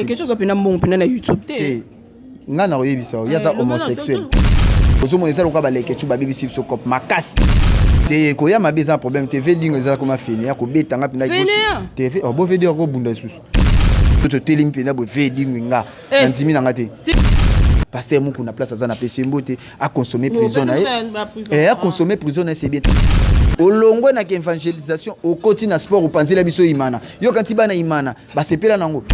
quelque chose apena mon pena na YouTube te. Nga na oyebisa ya za homosexuel. Ozo mo ezalo ka ba leke tu ba BBC so cop makasi. Te ko ya mabeza problème TV lingo ezala ko ma fini ya ko betanga pena gauche. TV o bo video ko bunda susu. To telim pena bo video nga. Ndimi na ngate. Pasteur Moukou na place à Pessimbote a consommé prison. Et a consommé prison, c'est bien. Au long de l'évangélisation, au quotidien sport, au panzi la biso imana. Yo kantiba na imana, bah c'est pas nango.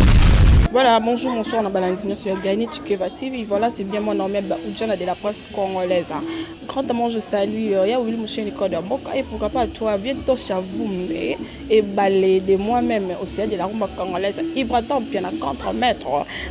Voilà, bonjour, bonsoir, on a balancé sur Gaïni Chikeva TV. Voilà, c'est bien mon nom, Oudjana de la presse congolaise. Grandement, je salue Yaouli Mouchen Nicole de Boka et pourquoi pas toi, bientôt Chavoum et balai de moi-même au sein de la rumba congolaise. Ibraton, bien à contre-maître.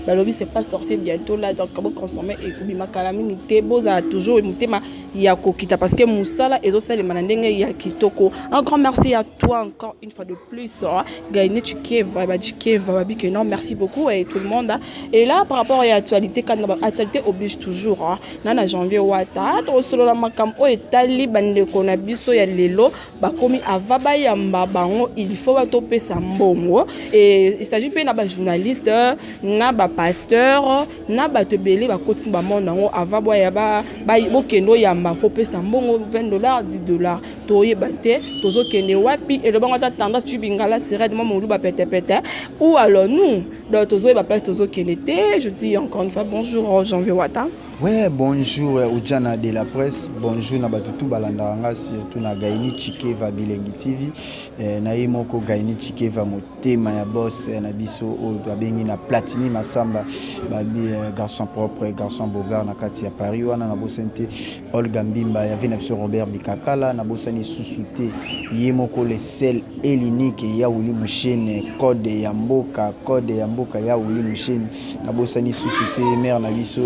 Balobi, c'est pas sorcier bientôt là, donc comment consommer et Koubima Kalami, Teboza toujours et Moutema Yakokita parce que Moussala et aussi les Manandenge Yakitoko. Un grand merci à toi encore une fois de plus. Gaïni Chikeva, Babi, que non, merci beaucoup. Et tout le monde et là par rapport à l'actualité quand l'actualité oblige toujours nana janvier wata to solo la makam o etali bande kona biso ya lelo bakomi avaba yamba bango il faut ba topé sambongo et il s'agit pas na ba journaliste na ba pasteur na ba tebele ba koti ba monango avaba ya ba bokendo yamba faut pesa sambongo $20 $10 to yebate tozo kende wapi et le bango ta tendance tu bingala serait de mo ba pete ou alors nous je dis encore une fois bonjour Janvier Wata. Ouais, bonjour Oudjana de la presse, bonjour Nabatutu Balandanga, surtout na Gaïni Chikeva Bilengi TV, na yemoko Gaïni Chikeva motema ya boss na biso o babengi na Platini Masamba, babi garçon propre, garçon bogar na kati ya Paris wana na bosente Olga Mbimba ya vina biso Robert Bikakala na bosani susute yemoko le sel elinique ya Wuli Mushene code ya mboka ya Wuli Mushene na bosani susute mère na biso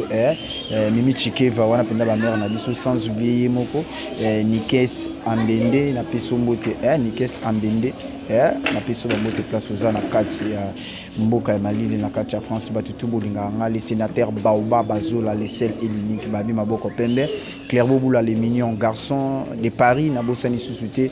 Mimi Chikeva wana penda ba mère na biso sans oublier moko Nikes Ambende na peso mbote Nikes Ambende na peso ba mbote place oza na kati ya mboka ya Malili na kati ya France batutu bolinga nga les sénateurs Baoba Bazola les sel elinique babi maboko pembe Claire Boboula les mignons garçons de Paris na bosani susute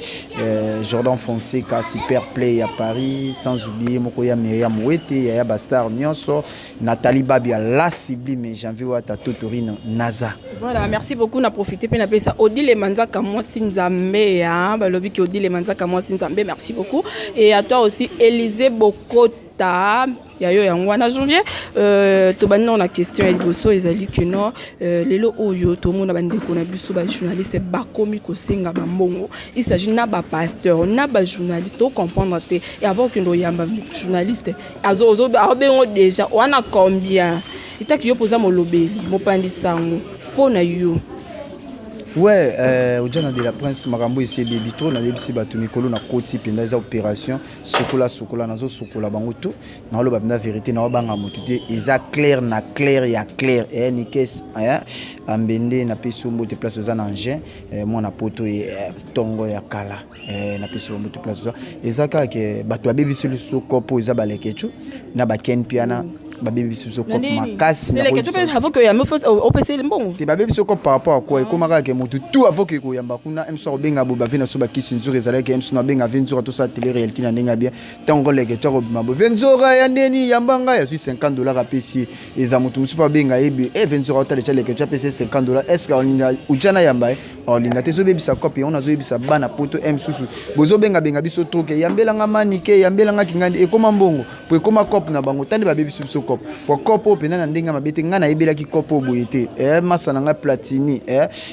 Jordan Fonseca super play à Paris sans oublier moko ya Myriam Wete ya Bastar Nyonso Nathalie Babia la sublime Janvier Wata Totorino Naza. Voilà, merci beaucoup na profiter pe na pesa Odile Manzaka moi Sinzambe balobi ki Odile Manzaka moi Sinzambe merci beaucoup et à toi aussi Élisée Bokota yayo yangwana janvier to banna na question ya liboso ezali que non lelo oyo to mona bandeko na biso ba journaliste bakomi ko senga ba mbongo il s'agit na ba pasteur na ba journaliste to comprendre te et avant que ndo yamba journaliste azo bengo déjà wana combien itaki yo poza molobeli mopandi sango pona yo. Ouais, Oudjana de la presse makambo ici bibitro na debisi batu mikolo na koti penda za opération sokola nazo sokola bango tout na lo babna vérité na banga motuté eza clair ya clair Nikes Ambende na peso mbote place za na Angers moi na poto tongo ya kala na peso mbote place za eza ka ke batu babisi so kopo eza balekechu na baken piana babi biso ko makasi na ko avant que ya me faut opc mbongo te babi biso ko par rapport à quoi ko maka ke mutu tout avant que ko yamba kuna emso benga bo bavina so bakisi nzuri ezala ke emso na benga vinzura to sa télé réalité na ndenga bien tango leke to mabo vinzura ya ndeni yambanga ya $50 a pesi eza mutu musu pa benga ebi vinzura to le ke to pesi $50 est-ce que on Oudjana yamba on linga te so bebisa copie on azo yebisa bana poto emsusu bozo benga biso truc yambelanga manike yambelanga kingandi e koma mbongo po e koma cop na bango tande babi biso cop po kopo pena na ndenga mabete nga na yebelaki kopo boyete masana nga Platini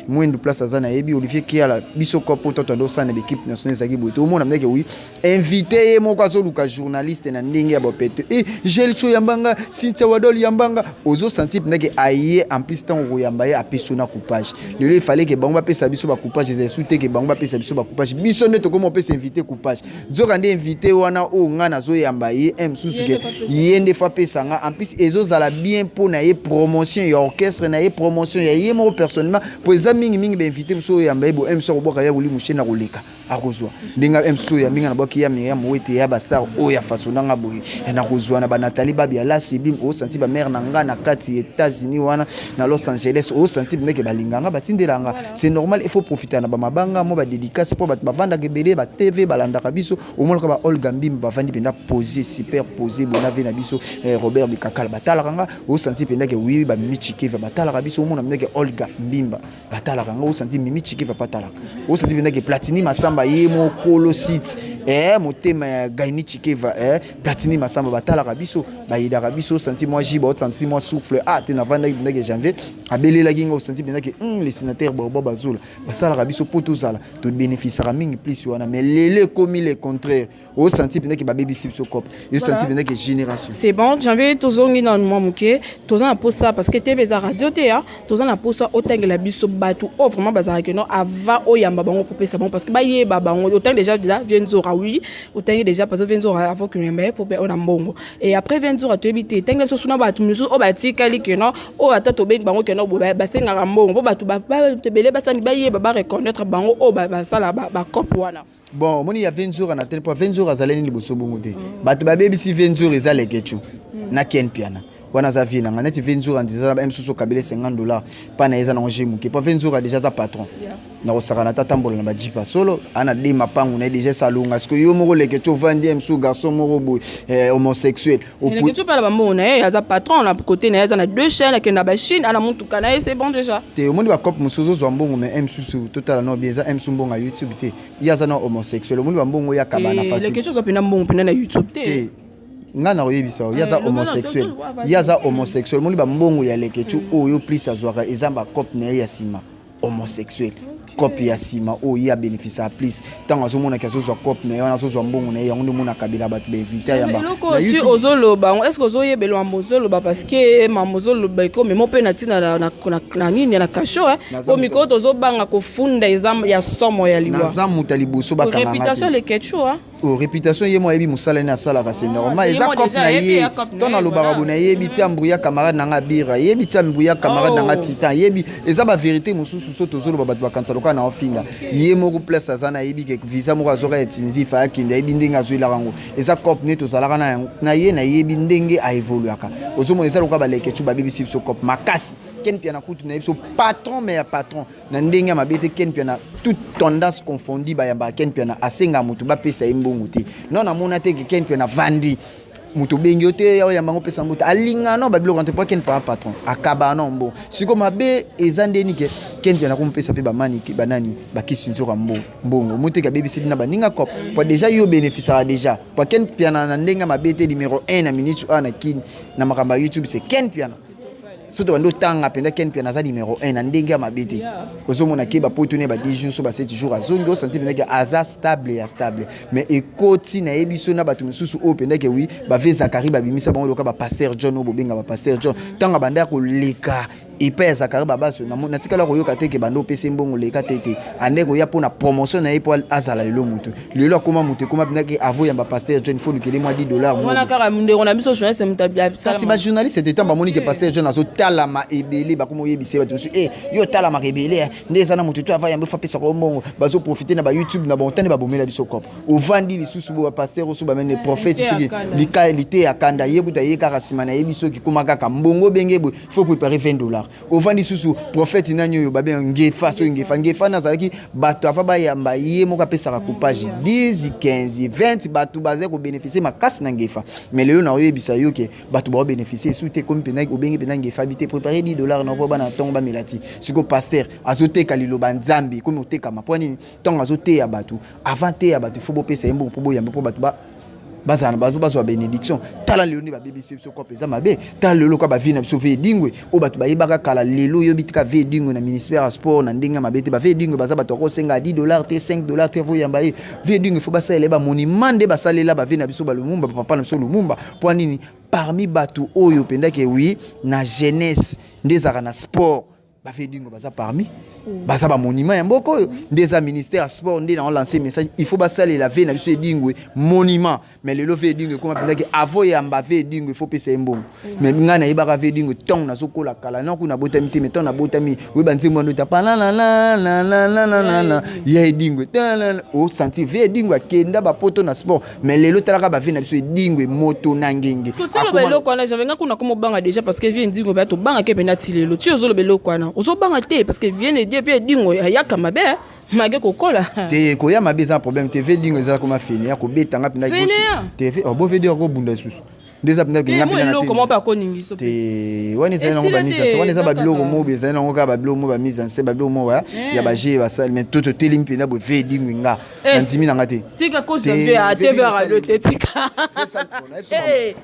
mwindu place azana yebi Olivier Kiala biso kopo to ndo sana l'équipe nationale zaki boyete omona mneke oui invité moko azoluka journaliste na ndenge ya bopete Gelcho yambanga Cynthia Wadol yambanga ozo senti mneke aye en plus temps royamba ya apesona coupage le il fallait que bango pesa biso ba coupage les souté que bango pesa biso ba coupage biso ne to comment pesa invité coupage nzoka ndi invité wana o nga na zo yamba ye msusu ke yende fa pesa nga en plus ezozala bien pour na ye promotion ya orchestre na ye promotion ya ye mo personnellement pour les mingi ba invité mso yamba ebo mso ko boka ya wuli mushena koleka akozwa ndinga emso ya minga na boki ya Myriam Wete ya bastar o ya fasonanga boy na kozwa na ba Nathalie Babia la Sibim o senti ba mère nanga na kati États-Unis wana na Los Angeles o senti meke balinganga batindelanga c'est normal il faut profiter na ba mabanga mo ba dédicace pour ba vanda gebele ba TV balanda biso au moins ba Olga Mbimba ba vandi penda poser super poser bona ve na biso Robert Bikakala batala kanga o senti penda ke oui ba Mimi Chikeva batala biso mo na meke Olga Mbimba batala kanga o senti Mimi Chikeva batala o senti penda ke Platini Masamba yemo kolo site motema ya Gaini Chikeva Platini Masamba batala biso ba ida biso senti moi jiba o senti moi souffle te na vanda penda ke janvier abelela kinga o senti penda ke les sénateurs Bobo Bazula basala biso poto zala to bénéficiera mingi plus wana mais lele comme le contraire au senti penda ke ba baby sip so cop et senti penda ke génération c'est bon janvier tozongi na moi muke tozana pour ça parce que TV za radio te ya tozana pour ça otengela biso batu o vraiment bazara que non avant o yamba bango faut pesa bon parce que ba yeba bango autant déjà Venzora oui autant déjà parce que Venzora avant que yamba faut on a mbongo et après Venzora to ebité tengela so suna batu musu o batikali que non o atato ben bango que non ba senga mbongo bo batu ba tebele basani ba yeba ba reconnaître bango o ba sala ba cop wana bon moni ya Venzora na tel point Venzora zaleni liboso bongo te batu ba baby si Venzora ezale kechu na ken piana wana za vie na ngati Venzora ndiza ba msusu kabele $50 pana eza na ngemu ke pa Venzora déjà za patron na osakana tatambola na bajipa solo ana de mapangu na déjà salunga parce que yo moko leke to vandi msu garçon moko boy homosexuel au point tu parles ba mona za patron na côté na za na deux chaînes ke na ba Chine ana muntu kana c'est bon déjà te au monde ba cop musuzo zo mbongo mais msusu total no bien za msu mbongo YouTube te ya za na homosexuel au monde ba mbongo ya kabana facile les questions pena mbongo pena na YouTube te ngana oyebisa yaza homosexuel yaza homosexuel moni ba mbongo ya lekechu oyo plus azwaka ezamba cop na ya sima homosexuel cop ya sima oyo ya bénéfice plus tant azomona kazo zo cop na yana zo mbongo na yango ndimona kabila batu ba inviter yamba na YouTube ozoloba est-ce que ozoyebelo mbozoloba parce que mamozoloba ko mais mon pe na tina na nini na kasho o miko tozobanga kofunda exam ya somo ya liwa na zamu taliboso ba kamanga réputation le kechu réputation yemo yebi musala na sala ka c'est normal eza cop na ye tona lobaka bona yebi ti ambrouya camarade nanga bira yebi ti ambrouya camarade nanga titan yebi eza ba vérité mususu so tozoloba batu bakansa loka na ofinga yemo ko place azana yebi ke visa mo azoka etinzi fa kinda yebi ndenga zwila rango eza cop ne tozalaka na ye na yebi ndenge a évoluaka ozomo eza loka ba lekechu ba BBC so cop makasi ken pia na kutu na biso patron mais patron na ndenge mabete ken pia na toute tendance confondue ba yamba ken pia na asenga mutu ba pesa imbongo te non na mona te ken pia na vandi mutu bengi te ya yamba ngo pesa mutu alinga no ba biloko te ken pa patron akaba no mbo siko mabe ezandeni ke ken pia na ko pesa pe ba mani ki banani ba kisinzora mbongo mutu ka BBC na baninga cop pour déjà yo bénéficiera déjà pour ken pia na ndenge mabete numéro 1 na minute 1 na kin na makamba YouTube c'est ken pia na surtout bando tanga penda ken pia naza numéro 1 na ndenge mabete ozomona ke ba potone ba 10 jours so ba 7 jours azongo senti penda ke aza stable mais ekoti na yebiso na batu misusu o penda ke oui ba ve Zakari ba bimisa bango loka ba pasteur John o bobenga ba pasteur John tanga banda ko leka ipe Zakari babaso na tikala ko yoka teke bando pese mbongo leka tete andeko ya pona promotion na epo azala lelo mutu lelo akoma mutu koma penda ke avo ya ba pasteur John faut lukele moi $10 mona kaka ndeko na biso journaliste mutabia ça si ba journaliste te tamba moni ke pasteur John azo talama ebele bakomo yebise batu musu yo talama ebele ndeza na mutu to ava yamba fa pesa ko mbongo bazo profiter na ba YouTube na ba tane ba bomela biso kop ovandi lisusu bo ba pasteur osu ba mene prophète suki lité akanda yekuta yeka kasimana yebiso ki kuma kaka mbongo benge bo faut préparer $20 ovandi susu prophète nanyo yo babe ngefa so ngefa na zalaki bato afa ba yamba ye moka pesa ka coupage 10 15 20 bato baze ko bénéficier makasi na ngefa mais lelo na yebisa yo ke bato ba bénéficier sous te comme pena obenge pena ngefa bité préparer $10 na ko bana tongo ba melati siko pasteur azote kalilo banzambi comme oteka maponi tongo azote ya bato avant te ya bato faut bo pesa yembo po bo yamba po bato ba bazana bazo bénédiction tala leoni ba BBC so ko pesa mabe tala lelo ko ba vina biso ve dingwe o bato ba yebaka kala lelo yo bitika ve dingwe na ministère ya sport na ndinga mabete ba ve dingwe baza bato ko senga $10 te $5 te vo yamba ye ve dingwe fo basala ba monument de basalela ba vina biso ba lumumba papa na biso lumumba po nini parmi bato oyo pendake oui na jeunesse ndezaka na sport ba fait dingo baza parmi baza ba monument ya mboko des ministère sport ndé na lancer message il faut ba saler la veille na biso dingo monument mais le love dingo comme pendant avant ya mba ve dingo il faut pesa mbongo mais ngana yeba ve dingo ton na sokola kala na kuna botami te mais ton na botami we banzi mondo ta pa la la la la la la la ya dingo o sentir ve dingo akenda ba poto na sport mais lelo talaka ba ve na biso dingo moto na ngenge ko belo kwana javenga kuna ko mobanga déjà parce que vient dingo ba to banga ke penati lelo tu ozolo belo kwana ozobanga te parce que vient de dire puis dingo ayaka mabe mage kokola te ko ya mabe za problème te ve dingo za comme fini ya ko betanga pina gauche te ve bo ve dire ko bunda susu ndeza pina ke ngapina na te comment pas ko ningi so te wani za na ba mise wani za ba biloko mo be za na ngo ka ba biloko mo ba mise en scène ba biloko mo ya ba je ba sal mais tout telim pina bo ve dingo nga ndimi na ngate tika ko jambe a TV radio te tika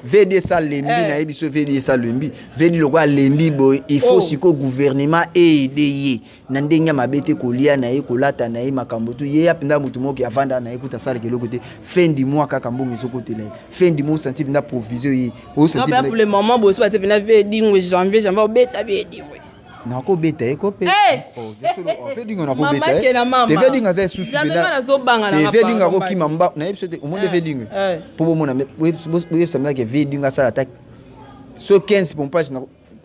VD sal lembi na ebiso VD sal lembi VD lo kwa lembi boy il faut siko gouvernement aider na ndenge mabete kolia na ye kolata na ye makambo tu ye apenda mutu moki avanda na ye kuta sala ke lokote fin du mois kaka mbongo ezokoti na fin du mois senti na provision yi o senti pour le moment bo so ba te pena VD janvier obeta VD na ko beta e ko pe fait dingo na ko beta te fait dingo za susu bena te fait dingo ko kimamba na ebiso te o monde fait dingo pour mona we samna ke fait dingo sala attaque so 15 pompage na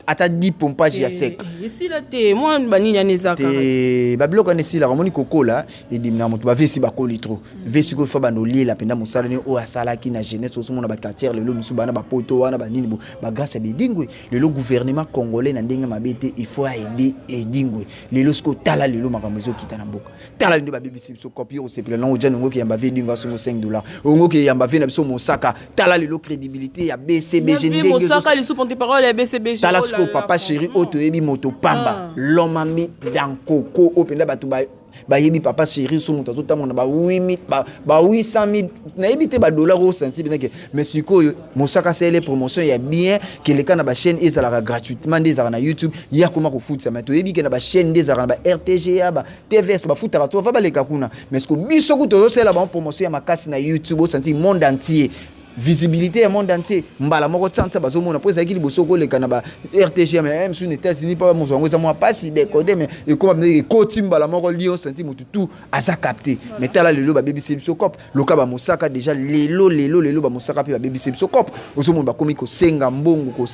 ata 10 pompage ya sec ici là te moi bani ya nezaka te babilo kana ici là ramoni kokola et dimna moto ba vesi ba koli trop vesi ko fa bando lela penda musala ni o asala ki na jeunesse so mona ba quartier lelo misu bana ba poto wana ba nini bo ba grâce be dingwe lelo gouvernement congolais na ndenge mabete il faut aider et dingwe lelo sko tala lelo makambo zo kita na mboka tala ndo ba BBC so copie o se plena o jana ngo ki yamba ve dingo so $5 ngo ki yamba ve na biso mosaka tala lelo crédibilité ya BCBG ndenge mosaka li sous porte parole ya BCBG Talasco papa chéri otoyebi moto pamba l'homme ami dans coco openda batu ba yebi papa chéri so moto to tamona ba 800,000 na yebi te ba dollars au senti bien que mais sikoyo mosaka c'est les promotions ya bien que les kana ba chaîne ezala gratuitement des na YouTube ya koma ko foot ça mais to yebi que na ba chaîne des na ba RTGA ba TVS ba foot to va ba le kakuna mais ko biso ko to c'est la ba promotion ya makasi na YouTube au senti monde entier visibilité au monde entier mbala moko tsanta bazomona po ezaki liboso ko leka na ba RTG mais même sur les États-Unis pas mo zongo za moi pas si décoder mais et comme me koti mbala moko lio senti mutu tout aza capté mais tala lelo ba BBC Bisocop loka ba mosaka déjà lelo ba mosaka pe ba BBC Bisocop ozomona ba komi ko senga mbongo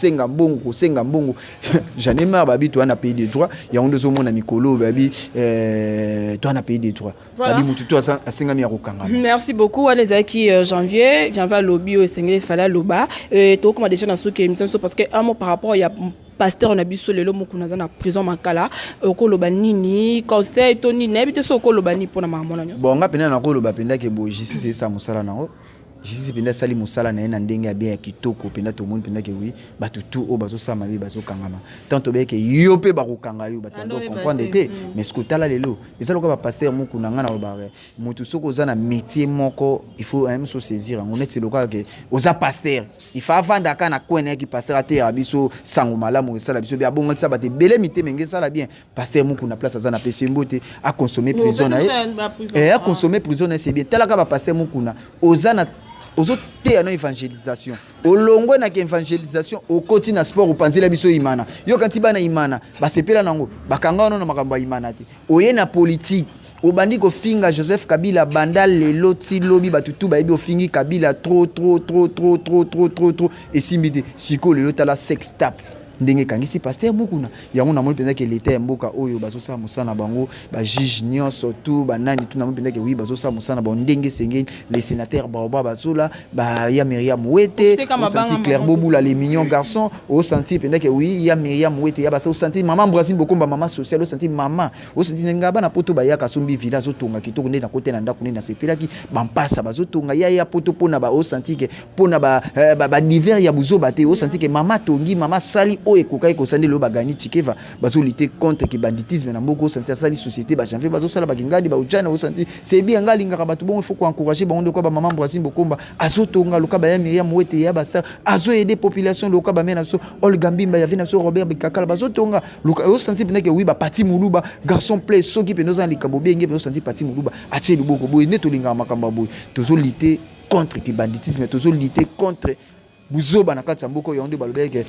j'en ai marre babi toi na pays des droits ya ondo zomona mikolo babi toi na pays des droits babi mutu tout asenga mi ya kokanga. Merci beaucoup les aki janvier lobby au Sénégal fallait loba to comme déjà dans ce qui émission parce que un mot par rapport il y a pasteur on a biso lelo mokuna na prison makala ko loba nini conseil to nini habite so ko loba ni pona mamona nyo bon nga pena na ko loba penda ke bo justice ça musala nango justice penda sali musala na ena ndenge ya bien ya kitoko penda to monde penda ke oui batu tout o bazo sama bi bazo kangama tanto be ke yo pe ba ko kanga yo batu ndo comprendre te mais ce que tala lelo ezalo ko ba pasteur mokuna nga na ba mutu soko za na métier moko il faut même se saisir on est le cas que oza pasteur il faut vendre kana kwene ki pasteur ate ya biso sango malamu sala biso bia bongo sa bate bele mité menge sala bien pasteur mokuna place za na pese mbote a consommer prison na et a consommer prison c'est bien tala ka ba pasteur mokuna oza na ozote ya no évangélisation olongwe na ke évangélisation okoti na sport opanzela biso imana yo kanti bana imana basepela nango bakanga no na makambo imana te oye na politique obandi ko finga Joseph Kabila banda lelo ti lobi batutu ba ebi ofingi Kabila trop et simbite siko lelo tala sex tap ndenge kangisi pasteur mukuna yango na moni penza ke l'état ya mboka oyo bazosa musana bango ba juge nyonso tout ba nani tout na moni penza ke oui bazosa musana ba ndenge sengeli les sénateurs baoba bazola ba ya Myriam Wete au senti Claire Boboula les mignons garçons au senti penza ke oui ya Myriam Wete ya ba au senti maman Brazil bokomba maman sociale au senti maman au senti ngaba na poto ba ya kasumbi village otonga kitoko nde na kote na ndako nde na sepelaki bampasa bazotonga ya poto pona ba au senti ke pona ba divers ya buzo bate au senti ke mama tongi mama sali o ekokai ko sande lo bagani Tshikeva bazo lutter contre ki banditisme na mboko santé sali société ba janvier bazo sala bagingadi ba ujana o santé c'est bien ngali ngaka batu bon il faut encourager ba onde ko ba maman Brazil bokomba azotonga loka ba ya Myriam Wete ya basta azo aider population loka ba mena so Olga Mbimba ya vina so Robert Bikakala bazotonga loka o santé pinake oui ba parti muluba garçon play so ki penoza likambo bien nge santé parti muluba atie luboko boy ne to linga makamba boy tozo lutter contre ki banditisme tozo lutter contre buzoba na kati ya mboka oyo nde balobeke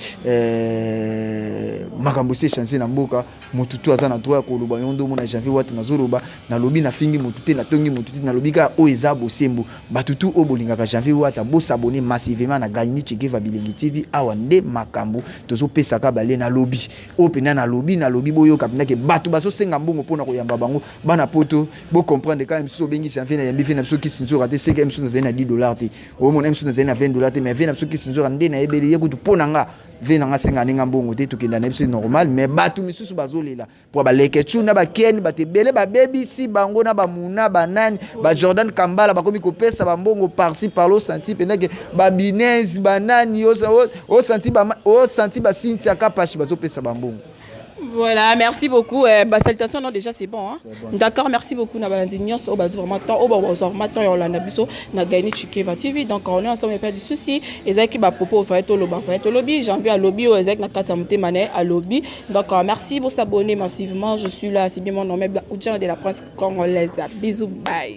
makambo se changer na mboka motu tu aza na droit ko loba yondo mona janvier watu na zoloba na lobi na fingi motu te na tongi motu te na lobi ka o eza bosembo batutu o bolingaka janvier wata bo s'abonner massivement na Gaini Chikeva Bilengi TV awa nde makambo tozo pesaka bale na lobi o pena na lobi boyo kapina ke batu baso senga mbongo pona ko yamba bango bana poto bo comprendre ka mso bengi janvier na yambi fina mso ki sinzo raté c'est que mso na $10 te o mona mso na $20 te mais vena mso ki sinzo rande na ebeli yekutu pona nga vena nga senga ninga mbongo te tukenda na biso normal mais batu misusu bazolela po baleke chuna ba ken batebele ba baby si bango na ba muna banani ba Jordan Kambala bakomi ko pesa ba mbongo par-ci par-là senti pendeke ba binez banani o senti ba Cynthia Kapashi bazo pesa ba mbongo. Voilà, merci beaucoup. Salutations, non, déjà c'est bon. Hein? Bon. D'accord, merci beaucoup. Nabalandignos, au bas vraiment temps, au bas vraiment et on l'a nabiso, na Gaini Chikeva TV. Donc on est ensemble, il n'y a pas de souci. Ezek qui va popo, fait au lobby. J'en viens à lobby, au Ezek na katamute mané à lobby. Donc merci pour s'abonner massivement. Je suis là, c'est bien mon nom, Oudjana de la presse congolaise. Bisous, bye.